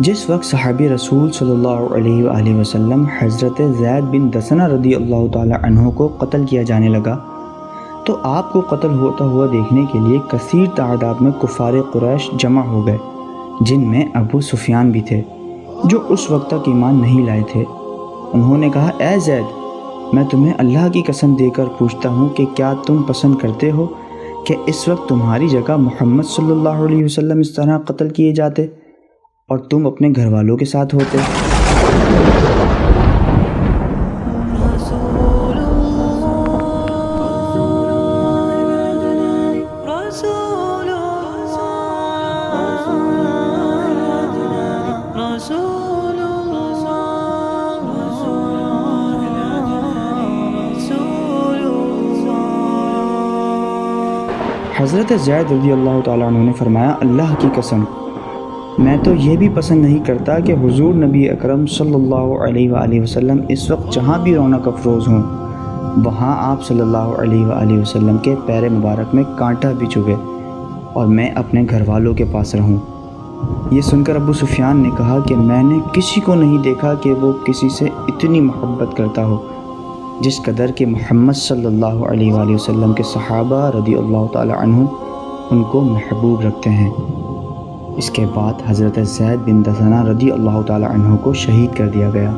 جس وقت صحابی رسول صلی اللہ علیہ وآلہ وسلم حضرت زید بن دسنہ رضی اللہ تعالی عنہ کو قتل کیا جانے لگا تو آپ کو قتل ہوتا ہوا دیکھنے کے لیے کثیر تعداد میں کفار قریش جمع ہو گئے، جن میں ابو سفیان بھی تھے جو اس وقت تک ایمان نہیں لائے تھے۔ انہوں نے کہا، اے زید، میں تمہیں اللہ کی قسم دے کر پوچھتا ہوں کہ کیا تم پسند کرتے ہو کہ اس وقت تمہاری جگہ محمد صلی اللہ علیہ وسلم اس طرح قتل کیے جاتے اور تم اپنے گھر والوں کے ساتھ ہوتے؟ حضرت زید رضی اللہ تعالیٰ عنہ نے فرمایا، اللہ کی قسم، میں تو یہ بھی پسند نہیں کرتا کہ حضور نبی اکرم صلی اللہ علیہ وآلہ وسلم اس وقت جہاں بھی رونق افروز ہوں وہاں آپ صلی اللہ علیہ وآلہ وسلم کے پیر مبارک میں کانٹا بھی چبھے اور میں اپنے گھر والوں کے پاس رہوں۔ یہ سن کر ابو سفیان نے کہا کہ میں نے کسی کو نہیں دیکھا کہ وہ کسی سے اتنی محبت کرتا ہو جس قدر کہ محمد صلی اللہ علیہ وآلہ وسلم کے صحابہ رضی اللہ تعالی عنہ ان کو محبوب رکھتے ہیں۔ اس کے بعد حضرت زید بن دسنہ رضی اللہ تعالی عنہ کو شہید کر دیا گیا۔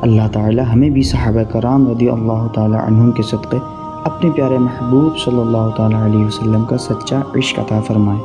اللہ تعالی ہمیں بھی صحابہ کرام رضی اللہ تعالی عنہم کے صدقے اپنے پیارے محبوب صلی اللہ تعالی علیہ وسلم کا سچا عشق عطا فرمائے۔